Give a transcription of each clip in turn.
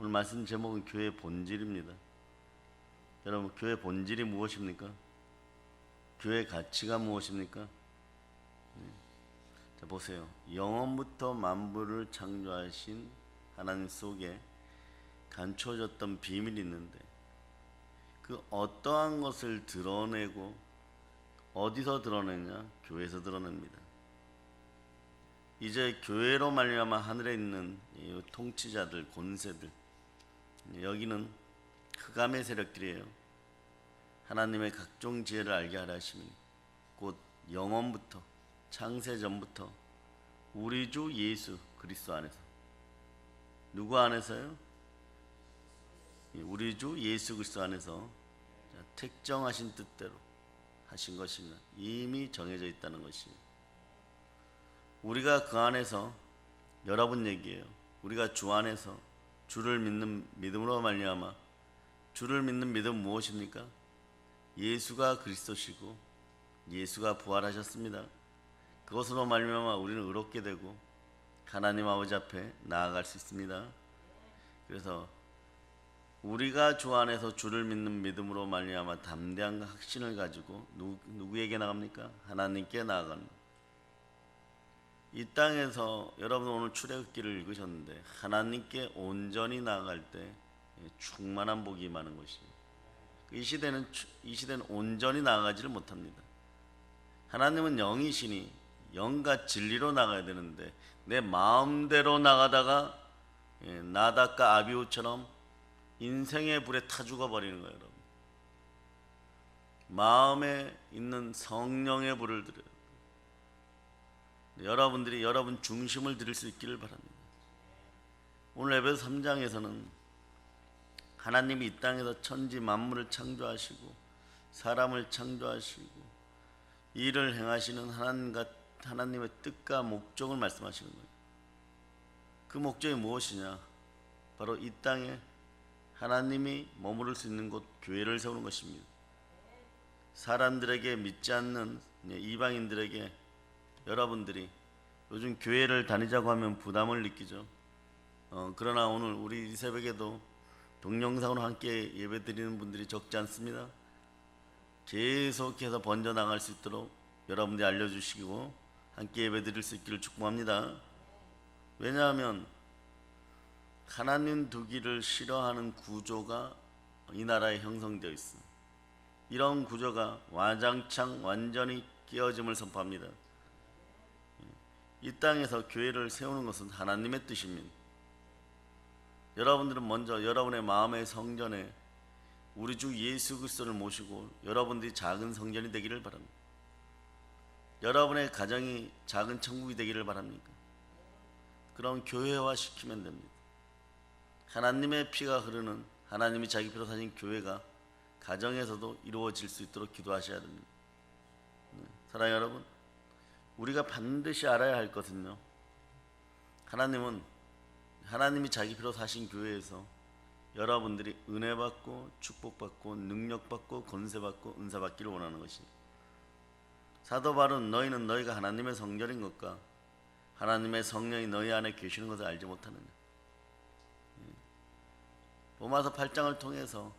오늘 말씀 제목은 교회의 본질입니다. 여러분, 교회의 본질이 무엇입니까? 교회의 가치가 무엇입니까? 자, 보세요. 영원부터 만물을 창조하신 하나님 속에 감춰졌던 비밀이 있는데 그 어떠한 것을 드러내고 어디서 드러내냐? 교회에서 드러냅니다. 이제 교회로 말미암아 하늘에 있는 이 통치자들, 권세들, 여기는 흑암의 세력들이에요. 하나님의 각종 지혜를 알게 하려 하심이 곧 영원부터 창세 전부터 우리 주 예수 그리스도 안에서. 누구 안에서요? 우리 주 예수 그리스도 안에서 택정하신 뜻대로 하신 것입니다. 이미 정해져 있다는 것이에요. 우리가 그 안에서, 여러분 얘기예요. 우리가 주 안에서 주를 믿는 믿음으로 말미암아, 주를 믿는 믿음은 무엇입니까? 예수가 그리스도시고 예수가 부활하셨습니다. 그것으로 말미암아 우리는 의롭게 되고 하나님 아버지 앞에 나아갈 수 있습니다. 그래서 우리가 주 안에서 주를 믿는 믿음으로 말미암아 담대한 확신을 가지고 누구에게 나갑니까? 하나님께 나아갑니다. 이 땅에서 여러분 오늘 출애굽기를 읽으셨는데 하나님께 온전히 나아갈 때 충만한 복이 임하는 것입니다. 이 시대는 온전히 나아가지를 못합니다. 하나님은 영이시니 영과 진리로 나가야 되는데 내 마음대로 나가다가 나답과 아비후처럼 인생의 불에 타 죽어버리는 거예요. 여러분, 마음에 있는 성령의 불을 들여요. 여러분들이 여러분 중심을 들일 수 있기를 바랍니다. 오늘 에베소 3장에서는 하나님이 이 땅에서 천지 만물을 창조하시고 사람을 창조하시고 일을 행하시는 하나님의 뜻과 목적을 말씀하시는 거예요. 그 목적이 무엇이냐? 바로 이 땅에 하나님이 머무를 수 있는 곳 교회를 세우는 것입니다. 사람들에게 믿지 않는 이방인들에게 여러분들이 요즘 교회를 다니자고 하면 부담을 느끼죠. 그러나 오늘 우리 이 새벽에도 동영상으로 함께 예배 드리는 분들이 적지 않습니다. 계속해서 번져나갈 수 있도록 여러분들이 알려주시고 함께 예배 드릴 수 있기를 축복합니다. 왜냐하면 하나님 두기를 싫어하는 구조가 이 나라에 형성되어 있습니다. 이런 구조가 와장창 완전히 깨어짐을 선포합니다. 이 땅에서 교회를 세우는 것은 하나님의 뜻입니다. 여러분들은 먼저 여러분의 마음의 성전에 우리 주 예수 그리스도를 모시고 여러분들이 작은 성전이 되기를 바랍니다. 여러분의 가정이 작은 천국이 되기를 바랍니까? 그럼 교회화 시키면 됩니다. 하나님의 피가 흐르는, 하나님이 자기 피로 사신 교회가 가정에서도 이루어질 수 있도록 기도하셔야 됩니다. 사랑하는 여러분, 우리가 반드시 알아야 할 것은요, 하나님이 자기 피로 사신 교회에서 여러분들이 은혜 받고 축복받고 능력받고 권세받고 은사받기를 원하는 것입니다. 사도 바울은 너희는 너희가 하나님의 성전인 것과 하나님의 성령이 너희 안에 계시는 것을 알지 못하느냐. 로마서 8장을 통해서,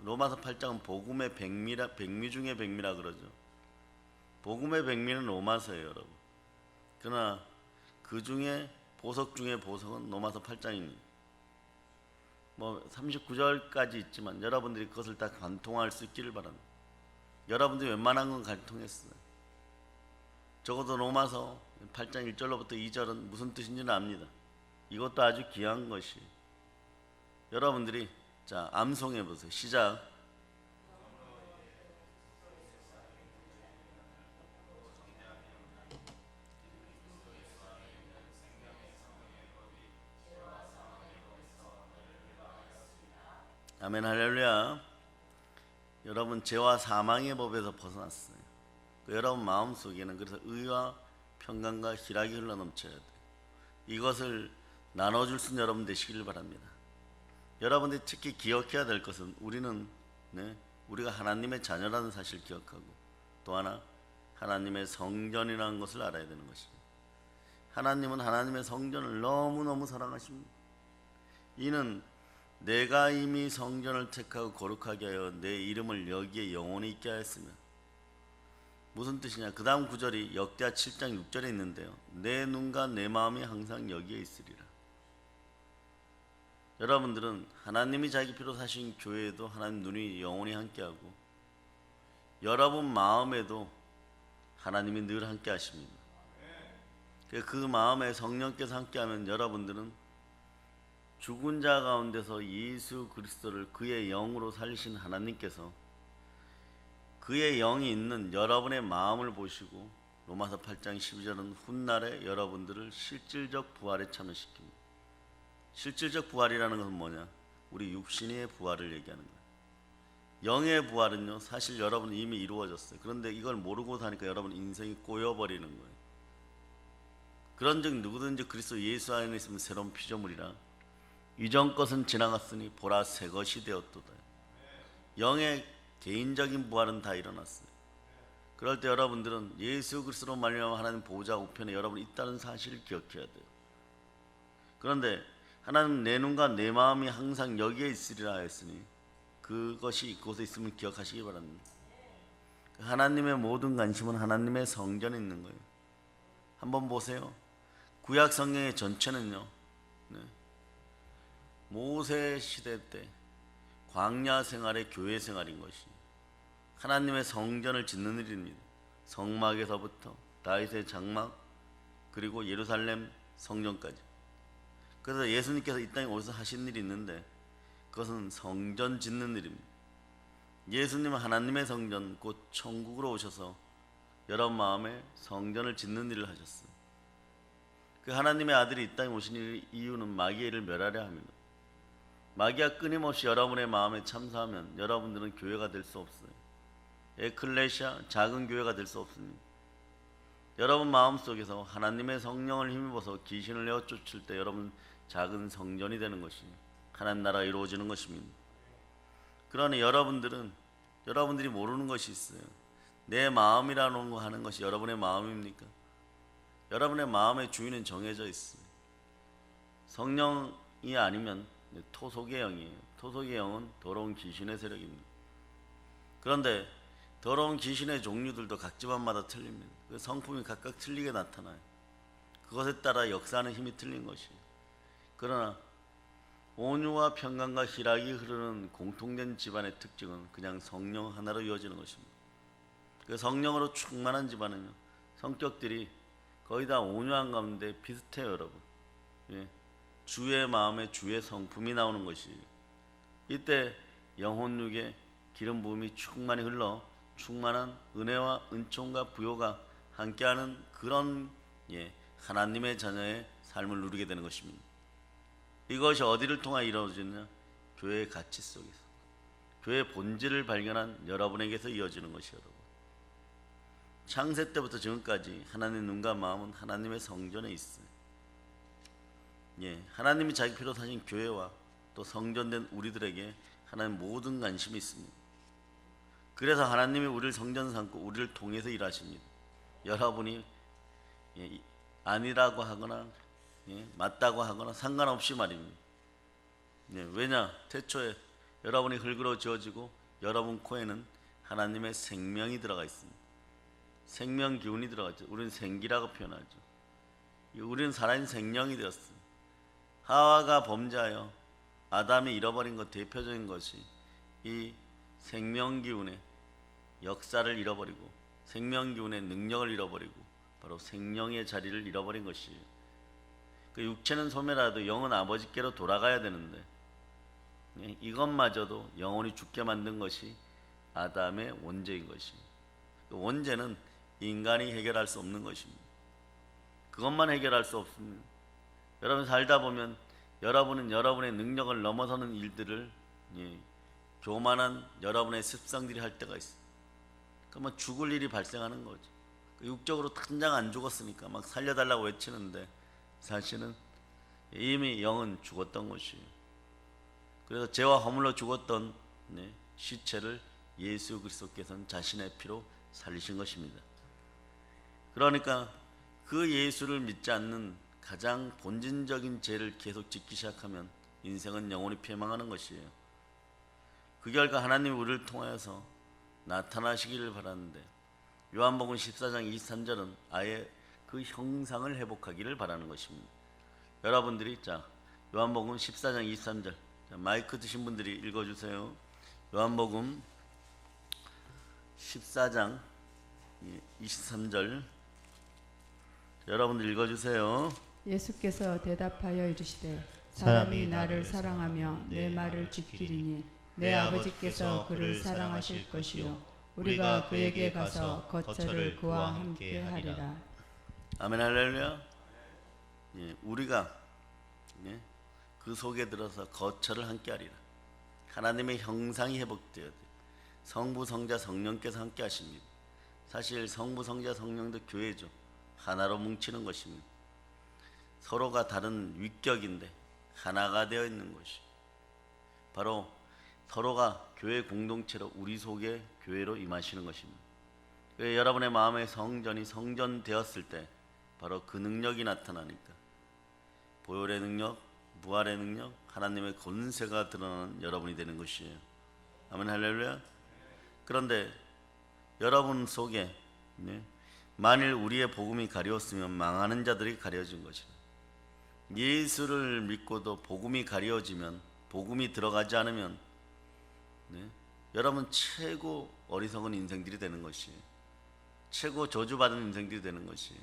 로마서 8장은 복음의 백미 중의 백미라 그러죠. 복음의 백미는 로마서예요, 여러분. 그러나 그 중에 보석 중에 보석은 로마서 8장입니다. 39절까지 있지만 여러분들이 그것을 다 관통할 수 있기를 바랍니다. 여러분들이 웬만한 건 관통했어요. 적어도 로마서 8장 1절로부터 2절은 무슨 뜻인지는 압니다. 이것도 아주 귀한 것이. 여러분들이 자, 암송해 보세요. 시작. 아멘, 할렐루야. 여러분, 죄와 사망의 법에서 벗어났어요. 여러분 마음속에는 그래서 의와 평강과 희락이 흘러넘쳐야 돼요. 이것을 나눠줄 수 있는 여러분 되시기를 바랍니다. 여러분들이 특히 기억해야 될 것은 우리가 하나님의 자녀라는 사실을 기억하고 또 하나 하나님의 성전이라는 것을 알아야 되는 것입니다. 하나님은 하나님의 성전을 너무너무 사랑하십니다. 이는 내가 이미 성전을 택하고 거룩하게 하여 내 이름을 여기에 영원히 있게 하였으며. 무슨 뜻이냐? 그 다음 구절이 역대하 7장 6절에 있는데요. 내 눈과 내 마음이 항상 여기에 있으리라. 여러분들은 하나님이 자기 피로 사신 교회에도 하나님 눈이 영원히 함께하고 여러분 마음에도 하나님이 늘 함께 하십니다. 그 마음에 성령께서 함께하면 여러분들은 죽은 자 가운데서 예수 그리스도를 그의 영으로 살리신 하나님께서 그의 영이 있는 여러분의 마음을 보시고 로마서 8장 12절은 훗날에 여러분들을 실질적 부활에 참여시킵니다. 실질적 부활이라는 것은 뭐냐? 우리 육신의 부활을 얘기하는 거예요. 영의 부활은요, 사실 여러분은 이미 이루어졌어요. 그런데 이걸 모르고 사니까 여러분 인생이 꼬여버리는 거예요. 그런즉 누구든지 그리스도 예수 안에 있으면 새로운 피조물이라 이전 것은 지나갔으니 보라 새 것이 되었도다. 영의 개인적인 부활은 다 일어났어요. 그럴 때 여러분들은 예수 그리스도로 말미암아 하나님 보호자 우편에 여러분이 있다는 사실을 기억해야 돼요. 그런데 하나님 내 눈과 내 마음이 항상 여기에 있으리라 하였으니 그것이 그곳에 있음을 기억하시기 바랍니다. 하나님의 모든 관심은 하나님의 성전에 있는 거예요. 한번 보세요. 구약 성경의 전체는요, 모세 시대 때 광야 생활의 교회 생활인 것이 하나님의 성전을 짓는 일입니다. 성막에서부터 다윗의 장막 그리고 예루살렘 성전까지. 그래서 예수님께서 이 땅에 오셔서 하신 일이 있는데 그것은 성전 짓는 일입니다. 예수님은 하나님의 성전 곧 천국으로 오셔서 여러분 마음에 성전을 짓는 일을 하셨어요. 그 하나님의 아들이 이 땅에 오신 이유는 마귀를 멸하려 합니다. 마귀가 끊임없이 여러분의 마음에 참사하면 여러분들은 교회가 될 수 없어요. 에클레시아, 작은 교회가 될 수 없습니다. 여러분 마음속에서 하나님의 성령을 힘입어서 귀신을 내어 쫓을 때 여러분 작은 성전이 되는 것입니다. 하나님 나라가 이루어지는 것입니다. 그러니 여러분들이 모르는 것이 있어요. 내 마음이라는 거 하는 것이 여러분의 마음입니까? 여러분의 마음의 주인은 정해져 있어요. 성령이 아니면 토속의 영이에요. 토속의 영은 더러운 귀신의 세력입니다. 그런데 더러운 귀신의 종류들도 각 집안마다 틀립니다. 그 성품이 각각 틀리게 나타나요. 그것에 따라 역사하는 힘이 틀린 것이에요. 그러나 온유와 평강과 희락이 흐르는 공통된 집안의 특징은 그냥 성령 하나로 이어지는 것입니다. 그 성령으로 충만한 집안은요, 성격들이 거의 다 온유한 가운데 비슷해요, 여러분. 예. 주의 마음에 주의 성품이 나오는 것이에요. 이때 영혼육에 기름 부음이 충만히 흘러 충만한 은혜와 은총과 부요가 함께하는 그런 하나님의 자녀의 삶을 누리게 되는 것입니다. 이것이 어디를 통하여 이루어지느냐? 교회의 가치 속에서, 교회의 본질을 발견한 여러분에게서 이어지는 것이에요. 여러분, 창세 때부터 지금까지 하나님의 눈과 마음은 하나님의 성전에 있어요. 하나님이 자기 피로 사신 교회와 또 성전된 우리들에게 하나님 모든 관심이 있습니다. 그래서 하나님이 우리를 성전 삼고 우리를 통해서 일하십니다. 여러분이 아니라고 하거나 맞다고 하거나 상관없이 말입니다. 왜냐? 태초에 여러분이 흙으로 지어지고 여러분 코에는 하나님의 생명이 들어가 있습니다. 생명 기운이 들어갔죠. 우리는 생기라고 표현하죠. 우리는 살아있는 생명이 되었어요. 하와가 범죄하여 아담이 잃어버린 것 대표적인 것이 이 생명기운의 역사를 잃어버리고 생명기운의 능력을 잃어버리고 바로 생명의 자리를 잃어버린 것이에요. 그 육체는 소멸하도 영은 아버지께로 돌아가야 되는데 이것마저도 영혼이 죽게 만든 것이 아담의 원죄인 것이에요. 그 원죄는 인간이 해결할 수 없는 것입니다. 그것만 해결할 수 없습니다. 여러분 살다 보면 여러분은 여러분의 능력을 넘어서는 일들을 교만한 여러분의 습성들이 할 때가 있어요. 그러면 죽을 일이 발생하는 거죠. 육적으로 당장 안 죽었으니까 막 살려달라고 외치는데 사실은 이미 영은 죽었던 것이에요. 그래서 죄와 허물로 죽었던 시체를 예수 그리스도께서는 자신의 피로 살리신 것입니다. 그러니까 그 예수를 믿지 않는 가장 본질적인 죄를 계속 짓기 시작하면 인생은 영원히 패망하는 것이에요. 그 결과 하나님이 우리를 통하여서 나타나시기를 바라는데 요한복음 14장 23절은 아예 그 형상을 회복하기를 바라는 것입니다. 여러분들이 자 요한복음 14장 23절 마이크 드신 분들이 읽어주세요. 요한복음 14장 23절 여러분들 읽어주세요. 예수께서 대답하여 이르시되 사람이 나를 사랑하며 내 말을 지키리니 내 아버지께서 그를 사랑하실 것이요 우리가 그에게 가서 거처를 그와 함께 하리라. 아멘 할렐루야. 우리가 그 속에 들어서 거처를 함께 하리라. 하나님의 형상이 회복되어야 돼. 성부 성자 성령께서 함께 하십니다. 사실 성부 성자 성령도 교회죠. 하나로 뭉치는 것입니다. 서로가 다른 위격인데 하나가 되어 있는 것이 바로 서로가 교회 공동체로 우리 속에 교회로 임하시는 것입니다. 여러분의 마음의 성전이 성전되었을 때 바로 그 능력이 나타나니까 보혈의 능력, 부활의 능력, 하나님의 권세가 드러나는 여러분이 되는 것이에요. 아멘 할렐루야. 그런데 여러분 속에 만일 우리의 복음이 가려웠으면 망하는 자들이 가려진 것이다. 예수를 믿고도 복음이 가려지면 복음이 들어가지 않으면 여러분 최고 어리석은 인생들이 되는 것이에요. 최고 저주받은 인생들이 되는 것이에요.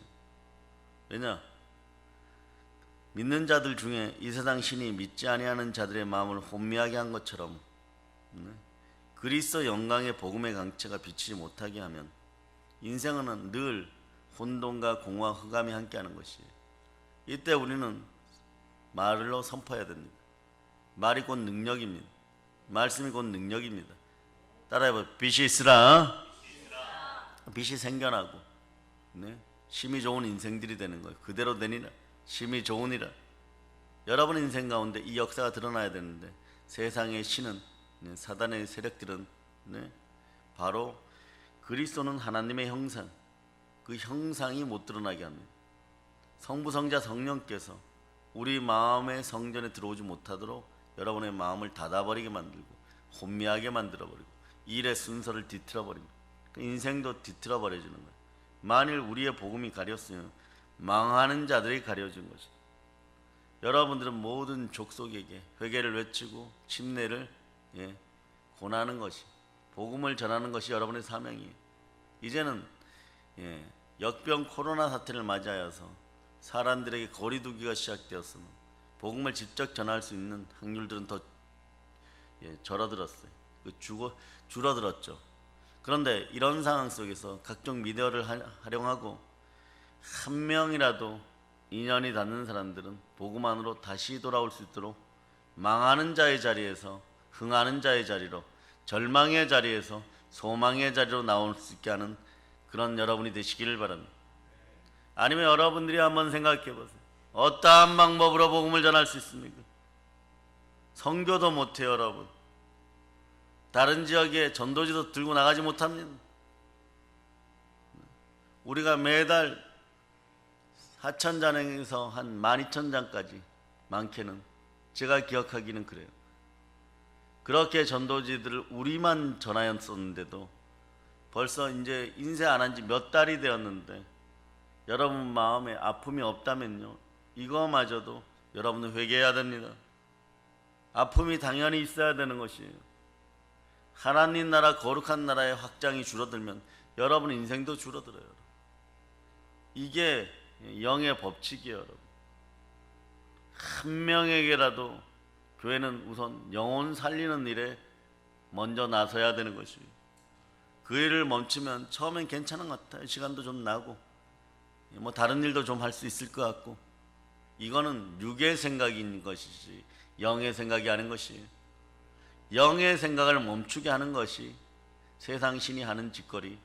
왜냐? 믿는 자들 중에 이 세상 신이 믿지 아니하는 자들의 마음을 혼미하게 한 것처럼 그리스도 영광의 복음의 강체가 비치지 못하게 하면 인생은 늘 혼돈과 공허와 흑암이 함께하는 것이에요. 이때 우리는 말로 선포해야 됩니다. 말이 곧 능력입니다. 말씀이 곧 능력입니다. 따라해봐요. 빛이 있으라. 빛이 생겨나고 심이 좋은 인생들이 되는 거예요. 그대로 되니라. 심이 좋으니라. 여러분 인생 가운데 이 역사가 드러나야 되는데 세상의 신은 사단의 세력들은 바로 그리스도는 하나님의 형상, 그 형상이 못 드러나게 합니다. 성부 성자 성령께서 우리 마음의 성전에 들어오지 못하도록 여러분의 마음을 닫아버리게 만들고 혼미하게 만들어버리고 일의 순서를 뒤틀어버립니다. 인생도 뒤틀어버려지는 거예요. 만일 우리의 복음이 가렸으면 망하는 자들이 가려진 것이다. 여러분들은 모든 족속에게 회개를 외치고 침례를 권하는 것이 복음을 전하는 것이 여러분의 사명이에요. 이제는 역병 코로나 사태를 맞이하여서 사람들에게 거리 두기가 시작되었으면 복음을 직접 전할 수 있는 확률들은 더 줄어들었어요. 줄어들었죠. 그런데 이런 상황 속에서 각종 미디어를 활용하고 한 명이라도 인연이 닿는 사람들은 복음 안으로 다시 돌아올 수 있도록 망하는 자의 자리에서 흥하는 자의 자리로, 절망의 자리에서 소망의 자리로 나올 수 있게 하는 그런 여러분이 되시기를 바랍니다. 아니면 여러분들이 한번 생각해 보세요. 어떠한 방법으로 복음을 전할 수 있습니까? 선교도 못해요, 여러분. 다른 지역에 전도지도 들고 나가지 못합니다. 우리가 매달 하천잔에서 한 12,000장까지 많게는 제가 기억하기는 그래요. 그렇게 전도지들을 우리만 전하였었는데도 벌써 이제 인쇄 안 한 지 몇 달이 되었는데 여러분 마음에 아픔이 없다면요, 이거마저도 여러분은 회개해야 됩니다. 아픔이 당연히 있어야 되는 것이에요. 하나님 나라 거룩한 나라의 확장이 줄어들면 여러분 인생도 줄어들어요. 이게 영의 법칙이에요. 여러분, 한 명에게라도 교회는 우선 영혼 살리는 일에 먼저 나서야 되는 것이에요. 그 일을 멈추면 처음엔 괜찮은 것 같아요. 시간도 좀 나고 뭐 다른 일도 좀 할 수 있을 것 같고, 이거는 육의 생각인 것이지 영의 생각이 아닌 것이에요. 영의 생각을 멈추게 하는 것이 세상 신이 하는 짓거리,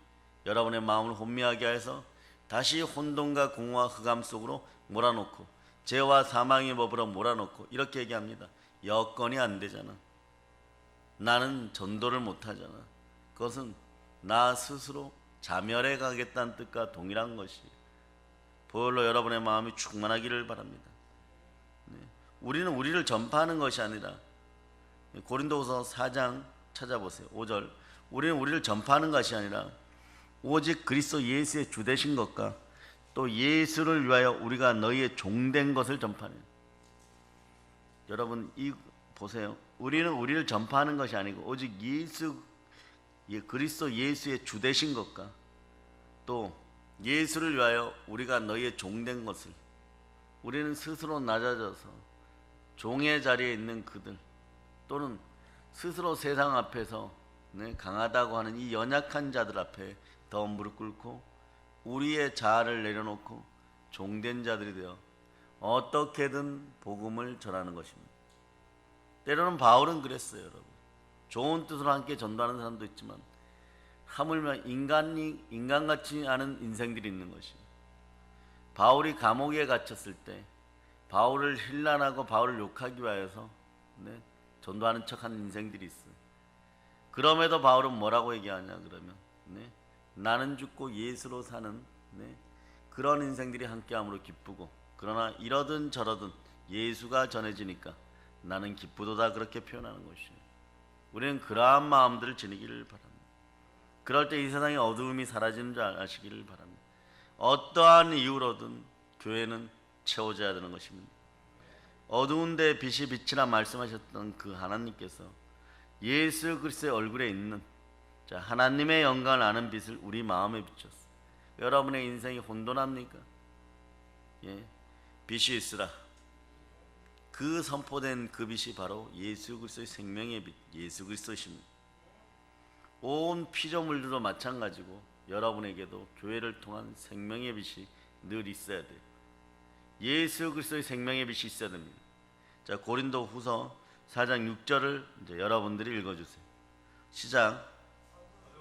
여러분의 마음을 혼미하게 해서 다시 혼돈과 공허와 흑암 속으로 몰아놓고 죄와 사망의 법으로 몰아놓고 이렇게 얘기합니다. 여건이 안 되잖아. 나는 전도를 못하잖아. 그것은 나 스스로 자멸해 가겠다는 뜻과 동일한 것이 보혈로 여러분의 마음이 충만하기를 바랍니다. 우리는 우리를 전파하는 것이 아니라 고린도후서 4장 찾아보세요. 5절. 우리는 우리를 전파하는 것이 아니라 오직 그리스도 예수의 주 되신 것과 또 예수를 위하여 우리가 너희의 종된 것을 전파하는. 여러분 이 보세요. 우리는 우리를 전파하는 것이 아니고 오직 그리스도 예수의 주 되신 것과 또 예수를 위하여 우리가 너희의 종된 것을. 우리는 스스로 낮아져서 종의 자리에 있는 그들 또는 스스로 세상 앞에서 강하다고 하는 이 연약한 자들 앞에 더 무릎 꿇고 우리의 자아를 내려놓고 종된 자들이 되어 어떻게든 복음을 전하는 것입니다. 때로는 바울은 그랬어요, 여러분. 좋은 뜻으로 함께 전도하는 사람도 있지만 하물며 인간 같지 않은 인생들이 있는 것입니다. 바울이 감옥에 갇혔을 때 바울을 힐난하고 바울을 욕하기 위하여서 전도하는 척하는 인생들이 있어요. 그럼에도 바울은 뭐라고 얘기하냐 그러면 나는 죽고 예수로 사는 그런 인생들이 함께함으로 기쁘고 그러나 이러든 저러든 예수가 전해지니까 나는 기쁘도다 그렇게 표현하는 것이에요. 우리는 그러한 마음들을 지니기를 바랍니다. 그럴 때 이 세상의 어두움이 사라지는 줄 아시기를 바랍니다. 어떠한 이유로든 교회는 채워져야 되는 것입니다. 어두운데 빛이 빛이라 말씀하셨던 그 하나님께서 예수 그리스도의 얼굴에 있는 하나님의 영광을 아는 빛을 우리 마음에 비췄어요. 여러분의 인생이 혼돈합니까? 빛이 있으라. 그 선포된 그 빛이 바로 예수 그리스도의 생명의 빛, 예수 그리스도십니다. 온 피조물들도 마찬가지고 여러분에게도 교회를 통한 생명의 빛이 늘 있어야 돼요. 예수 그리스도의 생명의 빛이 있어야 됩니다. 자, 고린도 후서 4장 6절을 이제 여러분들이 읽어주세요. 시작.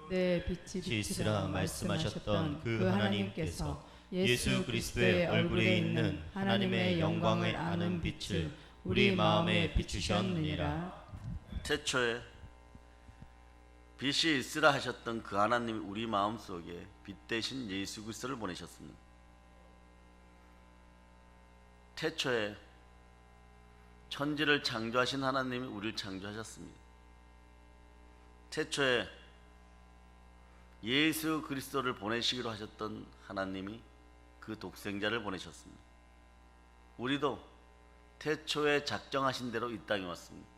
내 빛이 빛이라 말씀하셨던 그 하나님께서 예수 그리스도의 얼굴에 있는 하나님의 영광을 아는 빛을 우리 마음에 비추셨느니라. 태초에 빛이 있으라 하셨던 그 하나님이 우리 마음속에 빛 대신 예수 그리스도를 보내셨습니다. 태초에 천지를 창조하신 하나님이 우리를 창조하셨습니다. 태초에 예수 그리스도를 보내시기로 하셨던 하나님이 그 독생자를 보내셨습니다. 우리도 태초에 작정하신 대로 이 땅에 왔습니다.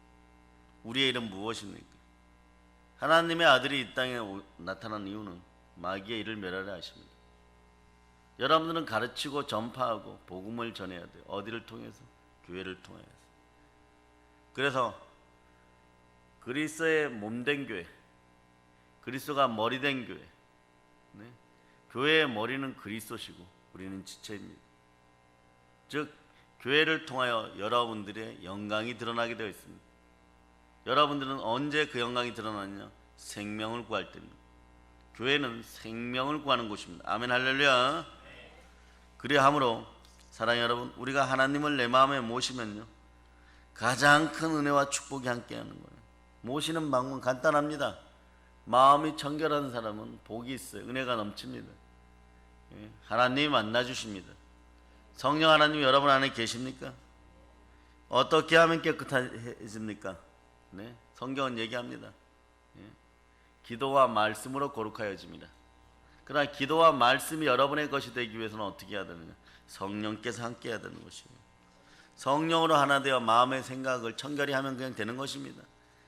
우리의 일은 무엇입니까? 하나님의 아들이 이 땅에 나타난 이유는 마귀의 일을 멸하려 하십니다. 여러분들은 가르치고 전파하고 복음을 전해야 돼요. 어디를 통해서? 교회를 통해서. 그래서 그리스도의 몸된 교회, 그리스도가 머리된 교회, 교회의 머리는 그리스도시고 우리는 지체입니다. 즉 교회를 통하여 여러분들의 영광이 드러나게 되어 있습니다. 여러분들은 언제 그 영광이 드러나느냐? 생명을 구할 때입니다. 교회는 생명을 구하는 곳입니다. 아멘 할렐루야. 그리함으로 사랑하는 여러분, 우리가 하나님을 내 마음에 모시면요 가장 큰 은혜와 축복이 함께하는 거예요. 모시는 방법은 간단합니다. 마음이 청결한 사람은 복이 있어요. 은혜가 넘칩니다. 하나님이 만나주십니다. 성령 하나님이 여러분 안에 계십니까? 어떻게 하면 깨끗해집니까? 성경은 얘기합니다. 기도와 말씀으로 거룩하여집니다. 그러나 기도와 말씀이 여러분의 것이 되기 위해서는 어떻게 해야 되느냐? 성령께서 함께 해야 되는 것이에요. 성령으로 하나 되어 마음의 생각을 청결히 하면 그냥 되는 것입니다.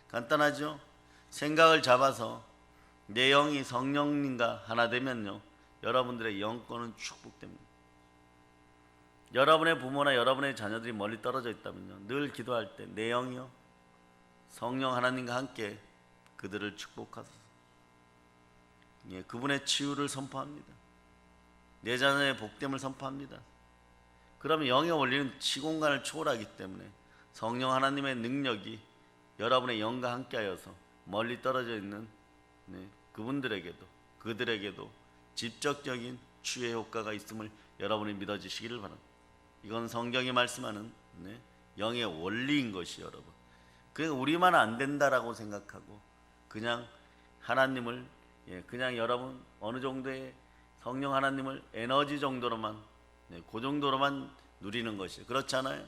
간단하죠? 생각을 잡아서 내 영이 성령님과 하나 되면요 여러분들의 영권은 축복됩니다. 여러분의 부모나 여러분의 자녀들이 멀리 떨어져 있다면요 늘 기도할 때 내 영이요 성령 하나님과 함께 그들을 축복하소서. 그분의 치유를 선포합니다. 내 자녀의 복됨을 선포합니다. 그러면 영의 원리는 시공간을 초월하기 때문에 성령 하나님의 능력이 여러분의 영과 함께하여서 멀리 떨어져 있는 그들에게도 직접적인 치유의 효과가 있음을 여러분이 믿어지시기를 바랍니다. 이건 성경이 말씀하는 영의 원리인 것이 여러분. 그러니까 우리만 안 된다라고 생각하고 그냥 하나님을 그냥 여러분 어느 정도의 성령 하나님을 에너지 정도로만 그 정도로만 누리는 것이에요. 그렇지 않아요?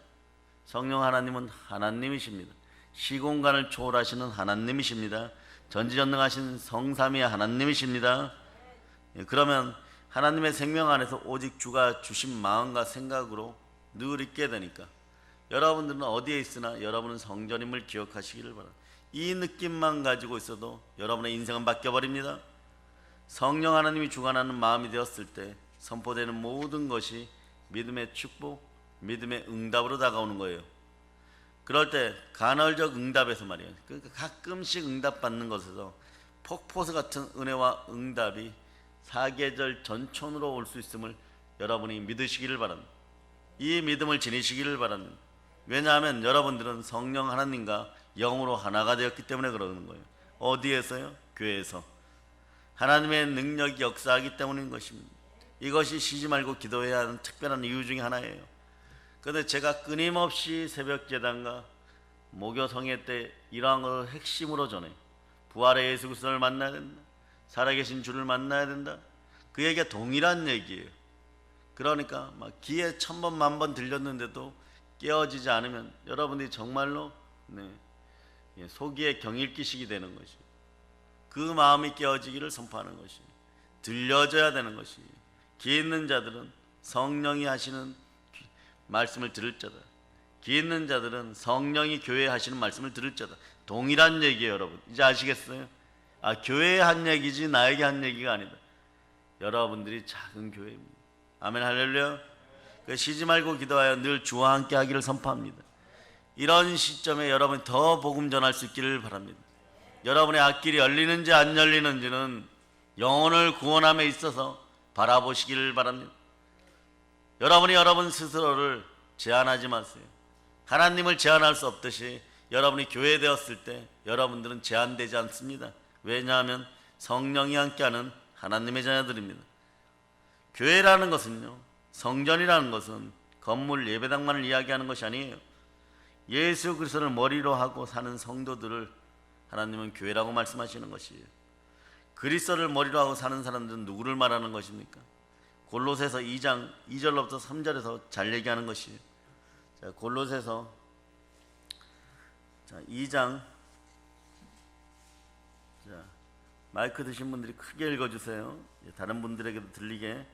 성령 하나님은 하나님이십니다. 시공간을 초월하시는 하나님이십니다. 전지전능하신 성삼위의 하나님이십니다. 그러면 하나님의 생명 안에서 오직 주가 주신 마음과 생각으로 늘 있게 되니까 여러분들은 어디에 있으나 여러분은 성전임을 기억하시기를 바랍니다. 이 느낌만 가지고 있어도 여러분의 인생은 바뀌어버립니다. 성령 하나님이 주관하는 마음이 되었을 때 선포되는 모든 것이 믿음의 축복, 믿음의 응답으로 다가오는 거예요. 그럴 때 간헐적 응답에서 말이에요. 그러니까 가끔씩 응답받는 것에서 폭포수 같은 은혜와 응답이 사계절 전천으로 올 수 있음을 여러분이 믿으시기를 바랍니다. 이 믿음을 지니시기를 바랍니다. 왜냐하면 여러분들은 성령 하나님과 영으로 하나가 되었기 때문에 그러는 거예요. 어디에서요? 교회에서. 하나님의 능력이 역사하기 때문인 것입니다. 이것이 쉬지 말고 기도해야 하는 특별한 이유 중에 하나예요. 그런데 제가 끊임없이 새벽 제단과 목요 성회 때 이러한 것을 핵심으로 전해요. 부활의 예수 그리스도를 만나야 된다. 살아계신 주를 만나야 된다. 그에게 동일한 얘기예요. 그러니까 막 귀에 1000번 만번 들렸는데도 깨어지지 않으면 여러분들이 정말로 소기의 경일기식이 되는 것이에요. 그 마음이 깨어지기를 선포하는 것이에요. 들려져야 되는 것이에요. 귀 있는 자들은 성령이 하시는 말씀을 들을 자다. 귀 있는 자들은 성령이 교회에 하시는 말씀을 들을 자다. 동일한 얘기예요, 여러분. 이제 아시겠어요? 교회에 한 얘기지 나에게 한 얘기가 아니다. 여러분들이 작은 교회입니다. 아멘, 할렐루야. 쉬지 말고 기도하여 늘 주와 함께 하기를 선포합니다. 이런 시점에 여러분이 더 복음 전할 수 있기를 바랍니다. 여러분의 앞길이 열리는지 안 열리는지는 영혼을 구원함에 있어서 바라보시기를 바랍니다. 여러분이 여러분 스스로를 제한하지 마세요. 하나님을 제한할 수 없듯이 여러분이 교회 되었을 때 여러분들은 제한되지 않습니다. 왜냐하면 성령이 함께하는 하나님의 자녀들입니다. 교회라는 것은요, 성전이라는 것은 건물 예배당만을 이야기하는 것이 아니에요. 예수 그리스도를 머리로 하고 사는 성도들을 하나님은 교회라고 말씀하시는 것이에요. 그리스도를 머리로 하고 사는 사람들은 누구를 말하는 것입니까? 골로새서 2장 2절로부터 3절에서 잘 얘기하는 것이에요. 자, 골로새서 2장, 마이크 드신 분들이 크게 읽어주세요. 다른 분들에게도 들리게.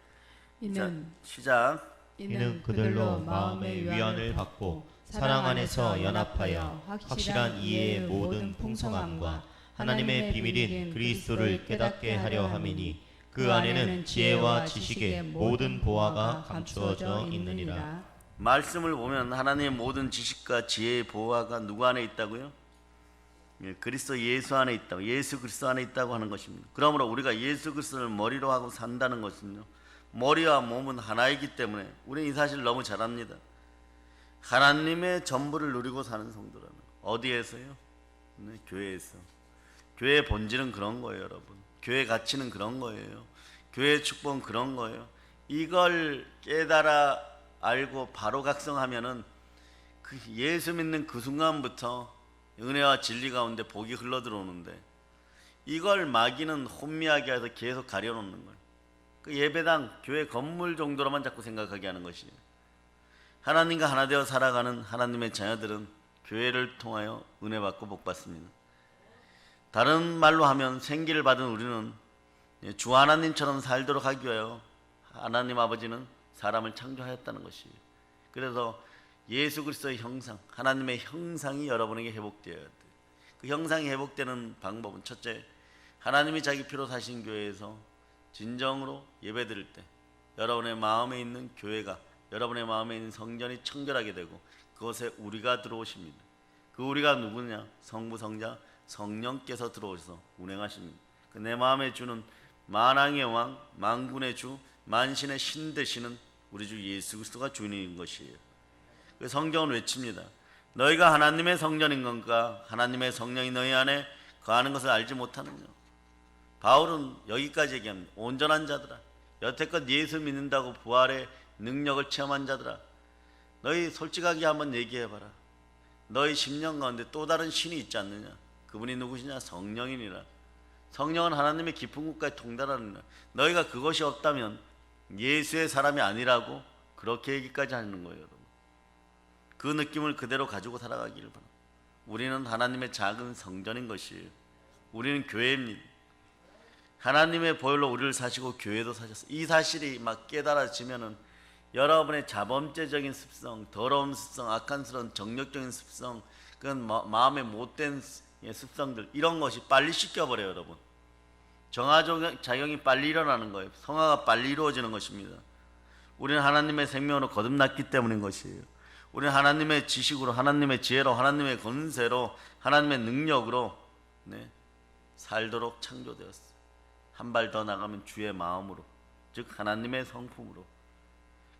시작. 이는 그들로 마음의 위안을 받고 사랑 안에서 연합하여 확실한 이해의 모든 풍성함과 하나님의 비밀인 그리스도를 깨닫게 하려 함이니 그 안에는 지혜와 지식의 모든 보화가 감추어져 있느니라. 말씀을 보면 하나님의 모든 지식과 지혜의 보화가 누구 안에 있다고요? 그리스도 예수 안에 있다고, 예수 그리스도 안에 있다고 하는 것입니다. 그러므로 우리가 예수 그리스도를 머리로 하고 산다는 것은요, 머리와 몸은 하나이기 때문에 우리는 이 사실을 너무 잘 압니다. 하나님의 전부를 누리고 사는 성도라는, 어디에서요? 교회에서. 교회의 본질은 그런 거예요, 여러분. 교회 가치는 그런 거예요. 교회의 축복은 그런 거예요. 이걸 깨달아 알고 바로 각성하면은 그 예수 믿는 그 순간부터 은혜와 진리 가운데 복이 흘러 들어오는데, 이걸 마귀는 혼미하게 해서 계속 가려놓는 거예요. 그 예배당, 교회 건물 정도로만 자꾸 생각하게 하는 것이에요. 하나님과 하나 되어 살아가는 하나님의 자녀들은 교회를 통하여 은혜 받고 복 받습니다. 다른 말로 하면 생기를 받은 우리는 주 하나님처럼 살도록 하기 위하여 하나님 아버지는 사람을 창조하였다는 것이에요. 그래서 예수 그리스도의 형상, 하나님의 형상이 여러분에게 회복되어야 돼요. 그 형상이 회복되는 방법은 첫째, 하나님이 자기 피로 사신 교회에서 진정으로 예배드릴 때 여러분의 마음에 있는 교회가, 여러분의 마음에 있는 성전이 청결하게 되고 그것에 우리가 들어오십니다. 그 우리가 누구냐? 성부, 성자, 성령께서 들어오셔서 운행하십니다. 그 내 마음에 주는 만왕의 왕, 만군의 주, 만신의 신 되시는 우리 주 예수 그리스도가 주인인 것이에요. 그 성경은 외칩니다. 너희가 하나님의 성전인 건가? 하나님의 성령이 너희 안에 거하는 것을 알지 못하느냐? 바울은 여기까지 얘기합니다. 온전한 자들아, 여태껏 예수 믿는다고 부활의 능력을 체험한 자들아, 너희 솔직하게 한번 얘기해봐라. 너희 심령 가운데 또 다른 신이 있지 않느냐? 그분이 누구시냐? 성령이니라. 성령은 하나님의 깊은 곳까지 통달하느니라. 너희가 그것이 없다면 예수의 사람이 아니라고 그렇게 얘기까지 하는 거예요, 여러분. 그 느낌을 그대로 가지고 살아가기를 바랍니다. 우리는 하나님의 작은 성전인 것이에요. 우리는 교회입니다. 하나님의 보혈로 우리를 사시고 교회도 사셨어요. 이 사실이 막 깨달아지면은 여러분의 자범죄적인 습성, 더러운 습성, 악한스러운 정력적인 습성, 그건 마음의 못된 습성들, 이런 것이 빨리 씻겨버려요. 여러분, 정화작용이 빨리 일어나는 거예요. 성화가 빨리 이루어지는 것입니다. 우리는 하나님의 생명으로 거듭났기 때문인 것이에요. 우리는 하나님의 지식으로, 하나님의 지혜로, 하나님의 권세로, 하나님의 능력으로 살도록 창조되었어요. 한 발 더 나가면 주의 마음으로, 즉 하나님의 성품으로.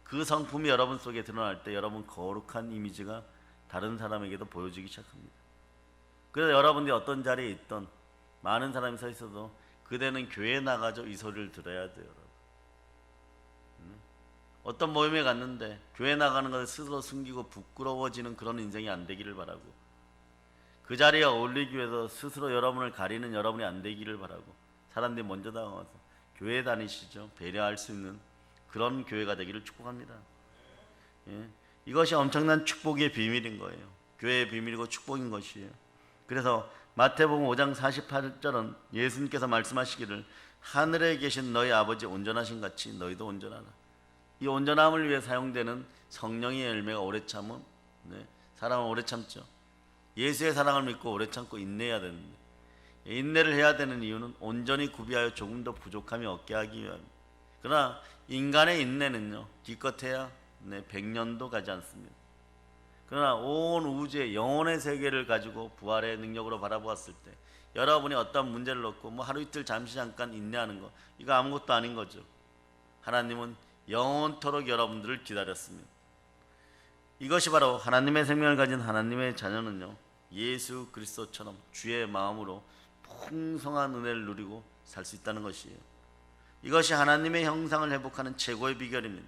그 성품이 여러분 속에 드러날 때 여러분 거룩한 이미지가 다른 사람에게도 보여지기 시작합니다. 그래서 여러분들이 어떤 자리에 있던 많은 사람이 서 있어도 그대는 교회에 나가죠, 이 소리를 들어야 돼요. 여러분. 어떤 모임에 갔는데 교회 나가는 것을 스스로 숨기고 부끄러워지는 그런 인생이 안 되기를 바라고, 그 자리에 어울리기 위해서 스스로 여러분을 가리는 여러분이 안 되기를 바라고, 사람들이 먼저 다가와서 교회 다니시죠, 배려할 수 있는 그런 교회가 되기를 축복합니다. 이것이 엄청난 축복의 비밀인 거예요. 교회의 비밀이고 축복인 것이에요. 그래서 마태복음 5장 48절은 예수님께서 말씀하시기를 하늘에 계신 너희 아버지 온전하신 같이 너희도 온전하라. 이 온전함을 위해 사용되는 성령의 열매가 오래 참음. 사랑은 오래 참죠. 예수의 사랑을 믿고 오래 참고 인내해야 되는데, 인내를 해야 되는 이유는 온전히 구비하여 조금 더 부족함이 없게 하기 위함입니다. 그러나 인간의 인내는요, 기껏해야 100년도 가지 않습니다. 그러나 온 우주의 영혼의 세계를 가지고 부활의 능력으로 바라보았을 때 여러분이 어떤 문제를 놓고 하루 이틀 잠시 잠깐 인내하는 거, 이거 아무것도 아닌 거죠. 하나님은 영원토록 여러분들을 기다렸습니다. 이것이 바로 하나님의 생명을 가진 하나님의 자녀는요, 예수 그리스도처럼 주의 마음으로 풍성한 은혜를 누리고 살 수 있다는 것이에요. 이것이 하나님의 형상을 회복하는 최고의 비결입니다.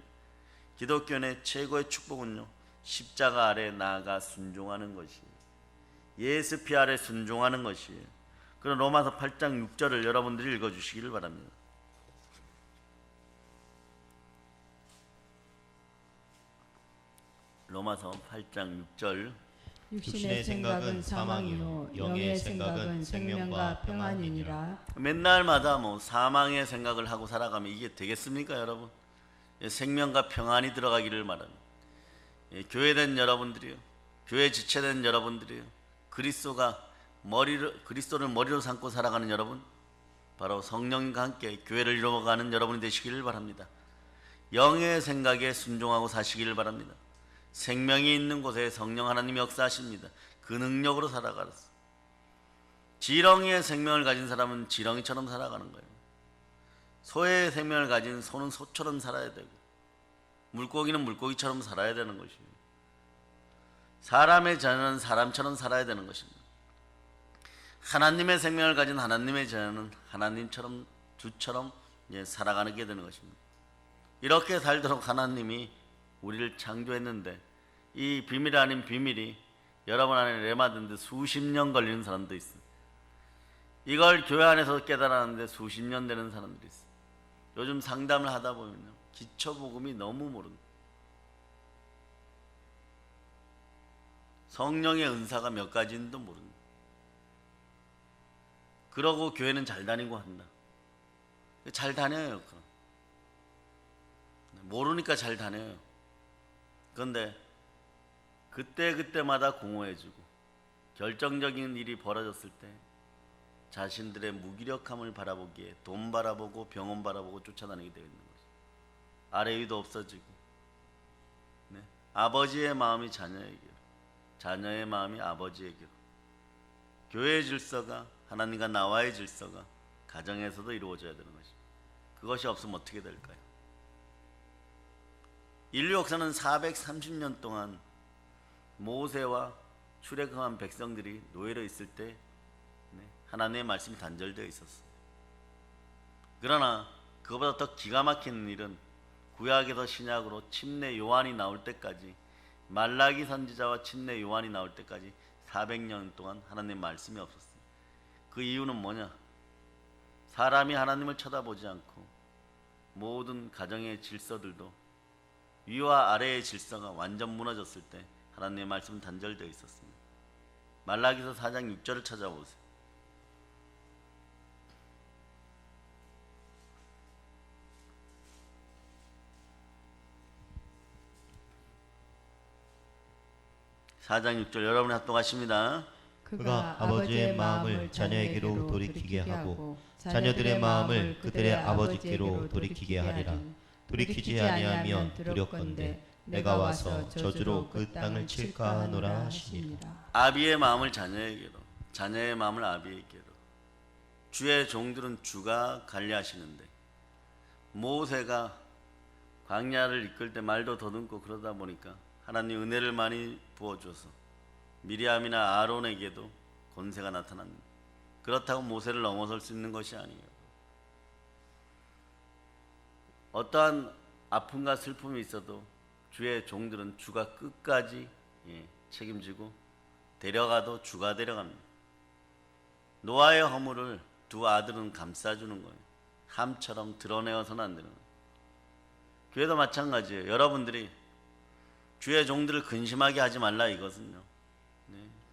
기독교인의 최고의 축복은요, 십자가 아래 나아가 순종하는 것이에요. 예수 피 아래 순종하는 것이에요. 그럼 로마서 8장 6절을 여러분들이 읽어주시기를 바랍니다. 로마서 8장 6절. 육신의 생각은 사망이요 영의 생각은 생명과 평안이니라. 맨날마다 사망의 생각을 하고 살아가면 이게 되겠습니까, 여러분? 생명과 평안이 들어가기를 바랍니다. 교회된 여러분들이요, 교회 지체된 여러분들이요, 그리스도를 머리로 삼고 살아가는 여러분, 바로 성령과 함께 교회를 이루어가는 여러분이 되시기를 바랍니다. 영의 생각에 순종하고 사시기를 바랍니다. 생명이 있는 곳에 성령 하나님이 역사하십니다. 그 능력으로 살아가라. 지렁이의 생명을 가진 사람은 지렁이처럼 살아가는 거예요. 소의 생명을 가진 소는 소처럼 살아야 되고, 물고기는 물고기처럼 살아야 되는 것이에요. 사람의 자녀는 사람처럼 살아야 되는 것입니다. 하나님의 생명을 가진 하나님의 자녀는 하나님처럼, 주처럼 살아가게 되는 것입니다. 이렇게 살도록 하나님이 우리를 창조했는데, 이 비밀 아닌 비밀이 여러분 안에 레마든 듯 수십 년 걸리는 사람도 있어요. 이걸 교회 안에서 깨달았는데 수십 년 되는 사람들이 있어요. 요즘 상담을 하다 보면요, 기초복음이 너무 모르는, 성령의 은사가 몇 가지인지도 모르는, 그러고 교회는 잘 다니고 한다. 잘 다녀요. 모르니까 잘 다녀요. 그런데 그때마다 공허해지고 결정적인 일이 벌어졌을 때 자신들의 무기력함을 바라보기에 돈 바라보고 병원 바라보고 쫓아다니게 되어 있는 거죠. 아래 위도 없어지고, 아버지의 마음이 자녀에게로, 자녀의 마음이 아버지에게로, 교회의 질서가, 하나님과 나와의 질서가 가정에서도 이루어져야 되는 것입니다. 그것이 없으면 어떻게 될까요? 인류 역사는 430년 동안 모세와 출애굽한 백성들이 노예로 있을 때 하나님의 말씀이 단절되어 있었어요. 그러나 그것보다 더 기가 막히는 일은 구약에서 신약으로 침례 요한이 나올 때까지, 말라기 선지자와 침례 요한이 나올 때까지 400년 동안 하나님의 말씀이 없었어요. 그 이유는 뭐냐? 사람이 하나님을 쳐다보지 않고 모든 가정의 질서들도, 위와 아래의 질서가 완전 무너졌을 때 하나님의 말씀은 단절되어 있었습니다. 말라기서 4장 6절을 찾아보세요. (4장 6절) 여러분이 합독하십니다. 그가 아버지의 마음을 자녀에게로 돌이키게 하고 자녀들의 마음을 그들의 아버지께로 돌이키게 하리라. 돌이키지 아니하면 두렵건대 내가 와서 저주로 그 땅을 칠까 하노라 하시니라. 아비의 마음을 자녀에게로, 자녀의 마음을 아비에게로. 주의 종들은 주가 관리하시는데 모세가 광야를 이끌 때 말도 더듬고 그러다 보니까 하나님 은혜를 많이 부어줘서 미리암이나 아론에게도 권세가 나타납니다. 그렇다고 모세를 넘어설 수 있는 것이 아니에요. 어떠한 아픔과 슬픔이 있어도 주의 종들은 주가 끝까지 책임지고 데려가도 주가 데려갑니다. 노아의 허물을 두 아들은 감싸주는 거예요. 함처럼 드러내어서는 안 되는 거예요. 교회도 마찬가지예요. 여러분들이 주의 종들을 근심하게 하지 말라 이것은요.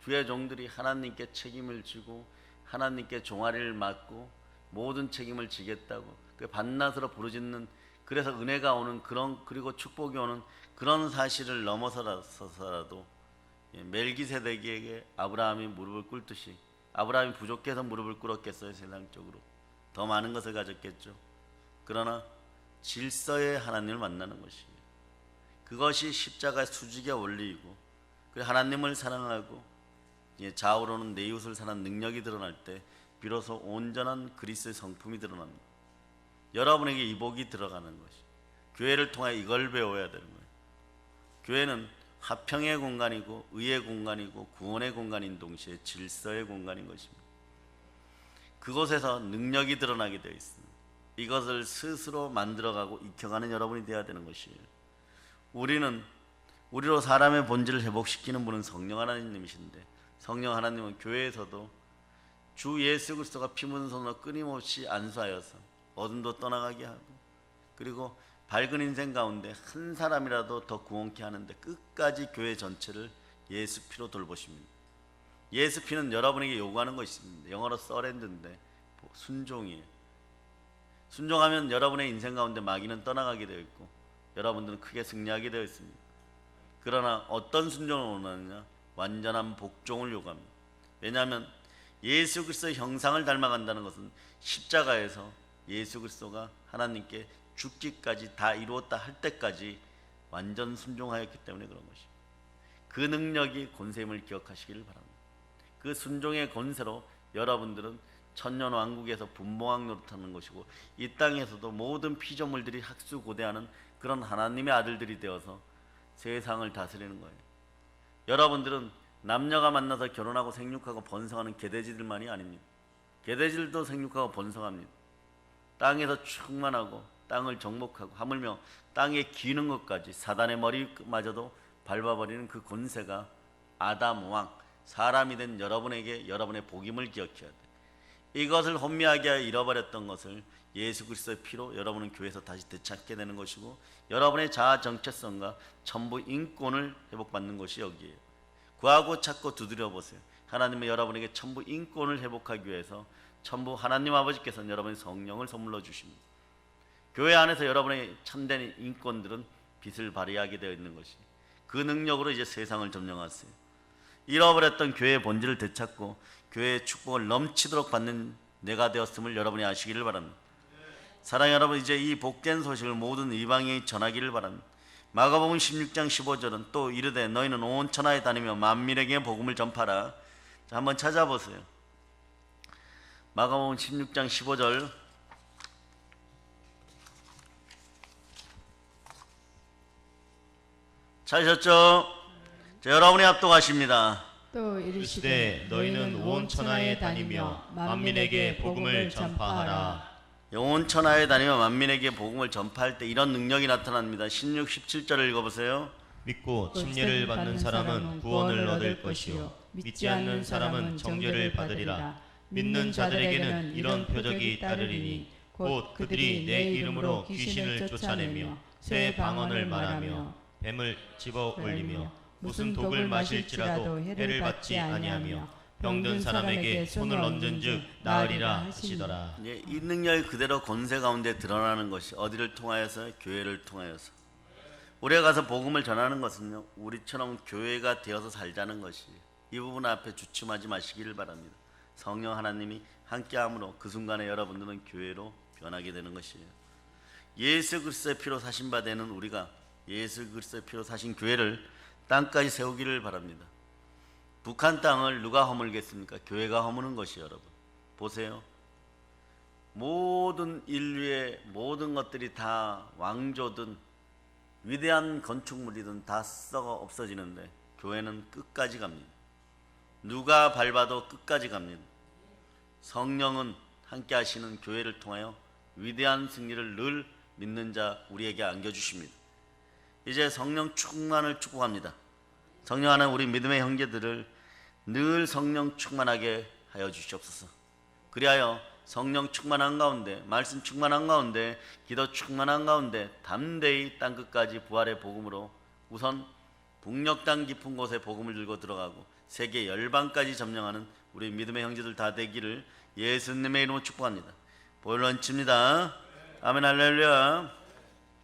주의 종들이 하나님께 책임을 지고 하나님께 종아리를 맡고 모든 책임을 지겠다고 그 밤낮으로 부르짖는, 그래서 은혜가 오는 그런, 그리고 축복이 오는 그런 사실을 넘어서서라도 멜기세덱에게 아브라함이 무릎을 꿇듯이, 아브라함이 부족해서 무릎을 꿇었겠어요? 세상적으로 더 많은 것을 가졌겠죠. 그러나 질서의 하나님을 만나는 것이에요. 그것이 십자가의 수직의 원리이고, 그리고 하나님을 사랑하고 좌우로는 내 이웃을 사랑하는 능력이 드러날 때 비로소 온전한 그리스도의 성품이 드러납니다. 여러분에게 이 복이 들어가는 것이, 교회를 통해 이걸 배워야 되는 거예요. 교회는 화평의 공간이고 의의 공간이고 구원의 공간인 동시에 질서의 공간인 것입니다. 그곳에서 능력이 드러나게 되어 있습니다. 이것을 스스로 만들어가고 익혀가는 여러분이 되어야 되는 것이에요. 우리로 사람의 본질을 회복시키는 분은 성령 하나님이신데, 성령 하나님은 교회에서도 주 예수 그리스도가 피 묻은 손으로 끊임없이 안수하여서 어둠도 떠나가게 하고, 그리고 밝은 인생 가운데 한 사람이라도 더 구원케 하는데 끝까지 교회 전체를 예수 피로 돌보십니다. 예수 피는 여러분에게 요구하는 것이 있습니다. 영어로 서렌드인데 순종이에요. 순종하면 여러분의 인생 가운데 마귀는 떠나가게 되어 있고 여러분들은 크게 승리하게 되어 있습니다. 그러나 어떤 순종을 원하느냐? 완전한 복종을 요구합니다. 왜냐하면 예수 그리스도의 형상을 닮아간다는 것은 십자가에서 예수 그리스도가 하나님께 죽기까지 다 이루었다 할 때까지 완전 순종하였기 때문에 그런 것입니다. 그 능력이 권세임을 기억하시기를 바랍니다. 그 순종의 권세로 여러분들은 천년왕국에서 분봉왕 노릇하는 것이고, 이 땅에서도 모든 피조물들이 학수고대하는 그런 하나님의 아들들이 되어서 세상을 다스리는 거예요. 여러분들은 남녀가 만나서 결혼하고 생육하고 번성하는 개돼지들만이 아닙니다. 개돼지들도 생육하고 번성합니다. 땅에서 충만하고 땅을 정복하고 하물며 땅에 기는 것까지 사단의 머리마저도 밟아버리는 그 권세가 아담 왕, 사람이 된 여러분에게 여러분의 복임을 기억해야 돼. 이것을 혼미하게 하여 잃어버렸던 것을 예수 그리스도의 피로 여러분은 교회에서 다시 되찾게 되는 것이고, 여러분의 자아 정체성과 전부 인권을 회복받는 것이 여기에요. 구하고 찾고 두드려 보세요. 하나님은 여러분에게 전부 인권을 회복하기 위해서 전부 하나님 아버지께서는 여러분의 성령을 선물로 주십니다. 교회 안에서 여러분의 참된 인권들은 빛을 발휘하게 되어 있는 것이, 그 능력으로 이제 세상을 점령하세요. 잃어버렸던 교회의 본질을 되찾고 교회의 축복을 넘치도록 받는 내가 되었음을 여러분이 아시기를 바랍니다. 사랑하는 여러분, 이제 이 복된 소식을 모든 이방인이 전하기를 바랍니다. 마가복음 16장 15절은 또 이르되 너희는 온 천하에 다니며 만민에게 복음을 전파하라. 자, 한번 찾아보세요. 마가복음 16장 15절. 찾으셨죠? 자, 여러분이 합독하십니다. 또 이르시되 너희는 온 천하에 다니며 만민에게 복음을 전파하라. 온 천하에 다니며 만민에게 복음을 전파할 때 이런 능력이 나타납니다. 16, 17절을 읽어보세요. 믿고 침례를 받는 사람은 구원을 얻을 것이요 믿지 않는 사람은 정죄를 받으리라. 믿는 자들에게는 이런 표적이 따르리니 곧 그들이 내 이름으로 귀신을 쫓아내며 새 방언을 말하며 뱀을 집어 올리며 무슨 독을 마실지라도 해를 받지 아니하며 병든 사람에게 손을 얹은즉 나으리라 하시더라. 예, 이 능력이 그대로 권세 가운데 드러나는 것이 어디를 통하여서? 교회를 통하여서. 우리가 가서 복음을 전하는 것은요, 우리처럼 교회가 되어서 살자는 것이, 이 부분 앞에 주춤하지 마시기를 바랍니다. 성령 하나님이 함께함으로 그 순간에 여러분들은 교회로 변하게 되는 것이에요. 예수 그리스도의 피로 사신 바 되는 우리가 예수 그리스도의 피로 사신 교회를 땅까지 세우기를 바랍니다. 북한 땅을 누가 허물겠습니까? 교회가 허무는 것이. 여러분 보세요. 모든 인류의 모든 것들이 다 왕조든 위대한 건축물이든 다 썩어 없어지는데 교회는 끝까지 갑니다. 누가 밟아도 끝까지 갑니다. 성령은 함께 하시는 교회를 통하여 위대한 승리를 늘 믿는 자 우리에게 안겨주십니다. 이제 성령 충만을 축복합니다. 성령 하나님, 우리 믿음의 형제들을 늘 성령 충만하게 하여 주시옵소서. 그리하여 성령 충만한 가운데, 말씀 충만한 가운데, 기도 충만한 가운데 담대히 땅끝까지 부활의 복음으로 우선 북녘 땅 깊은 곳에 복음을 들고 들어가고 세계 열방까지 점령하는 우리 믿음의 형제들 다 되기를 예수님의 이름으로 축복합니다. 보혈로 얹힙니다. 아멘 할렐루야.